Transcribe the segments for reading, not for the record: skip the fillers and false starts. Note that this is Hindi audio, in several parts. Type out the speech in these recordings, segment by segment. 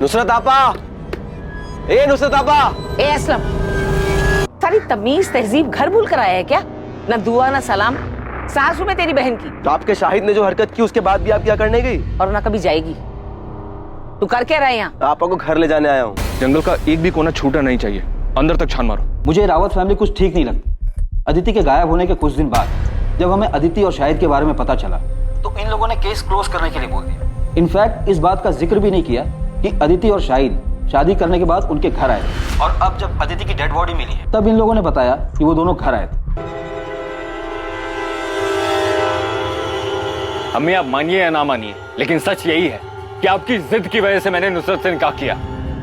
नुसरत आपा, ए नुसरत आपा। ए असलम, सारी तमीज तहजीब घर भूल कर आया है क्या? ना दुआ ना सलाम। सासू में तेरी बहन की। तो आपके शाहिद ने जो हरकत की उसके बाद भी आप क्या करने गई? और ना कभी जाएगी। तू कर क्या रहा है यहाँ? आपा को घर ले जाने आया हूँ। जंगल का एक भी कोना छूटा नहीं चाहिए, अंदर तक छान मारो। मुझे रावत फैमिली कुछ ठीक नहीं लगती। अदिति के गायब होने के कुछ दिन बाद जब हमें अदिति और शाहिद के बारे में पता चला तो इन लोगों ने केस क्लोज करने के लिए बोल दिया। इनफैक्ट इस बात का जिक्र भी नहीं किया कि अदिति और शाहिद शादी करने के बाद उनके घर आए और अब जब अदिति की डेड बॉडी मिली है तब इन लोगों ने बताया कि वो दोनों घर आए थे। अम्मी आप मानिए या ना मानिए, लेकिन सच यही है कि आपकी जिद की वजह से मैंने नुसरत से निकाह किया।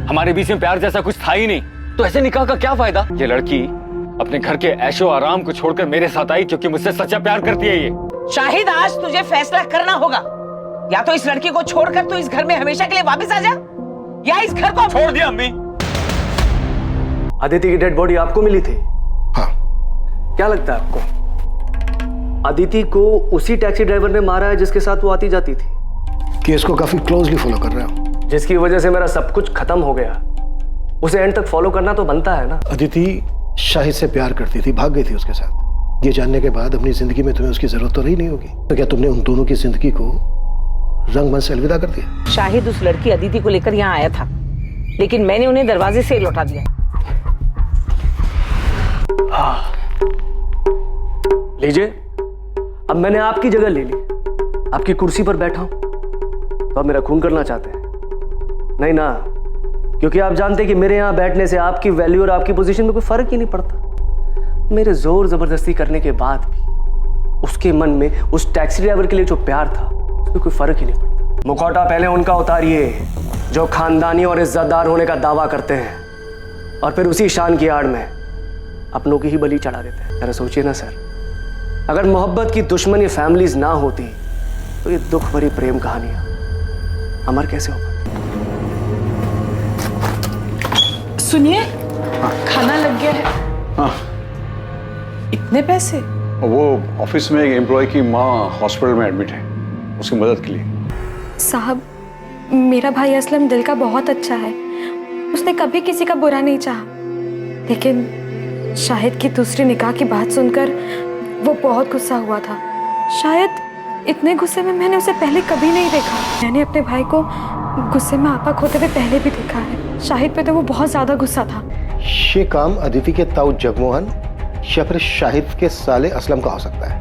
हमारे बीच में प्यार जैसा कुछ था ही नहीं, तो ऐसे निकाह का क्या फायदा? ये लड़की अपने घर के ऐशो आराम को छोड़कर मेरे साथ आई क्योंकि मुझसे सच्चा प्यार करती है। ये शाहिद, आज तुझे फैसला करना होगा। या तो इस लड़की को छोड़कर तू इस घर में हमेशा के लिए वापस आ जा, या इस घर को छोड़ दिया। अम्मी, अदिति की डेड बॉडी आपको मिली थी? हाँ। क्या लगता है आपको अदिति को उसी टैक्सी ड्राइवर ने मारा है जिसके साथ वो आती जाती थी? केस को काफी क्लोजली फॉलो कर रहा हूँ। जिसकी वजह से मेरा सब कुछ खत्म हो गया, उसे एंड तक फॉलो करना तो बनता है ना। अदिति शाहिद से प्यार करती थी, भाग गई थी उसके साथ। ये जानने के बाद अपनी जिंदगी में तुम्हें उसकी जरूरत तो रही नहीं होगी, तो क्या तुमने उन दोनों की जिंदगी को रंगमंच से अलविदा कर दिया? शाहिद उस लड़की अदिति को लेकर यहाँ आया था, लेकिन मैंने उन्हें दरवाजे से लौटा दिया। लीजिए, अब मैंने आपकी जगह ले ली, आपकी कुर्सी पर बैठा हूं, तो आप मेरा खून करना चाहते हैं? नहीं ना, क्योंकि आप जानते हैं कि मेरे यहां बैठने से आपकी वैल्यू और आपकी पोजीशन में कोई फर्क ही नहीं पड़ता। मेरे जोर जबरदस्ती करने के बाद भी उसके मन में उस टैक्सी ड्राइवर के लिए जो प्यार था उसमें कोई फर्क ही नहीं पड़ता। मुखौटा पहले उनका उतारिए जो खानदानी और इज्जतदार होने का दावा करते हैं, और फिर उसी शान की आड़ में अपनों की ही बलि चढ़ा देते हैं। जरा सोचिए ना सर, अगर मोहब्बत की दुश्मनी फैमिलीज ना होती तो ये दुख भरी प्रेम कहानियां अमर कैसे हो पाती? सुनिए, खाना लग गया है। हाँ, इतने पैसे? वो ऑफिस में एक एम्प्लॉय की माँ हॉस्पिटल में एडमिट है, उसकी मदद के लिए। साहब, मेरा भाई असलम दिल का बहुत अच्छा है, उसने कभी किसी का बुरा नहीं चाहा, लेकिन शाहिद की दूसरी निकाह की बात सुनकर वो बहुत गुस्सा हुआ था। शायद इतने गुस्से में मैंने उसे पहले कभी नहीं देखा। मैंने अपने भाई को गुस्से में आपा खोते हुए पहले भी देखा है। शाहिद पे तो वो बहुत ज्यादा गुस्सा था। ये काम अदिति के ताऊ जगमोहन या फिर शाहिद के साले असलम का हो सकता है।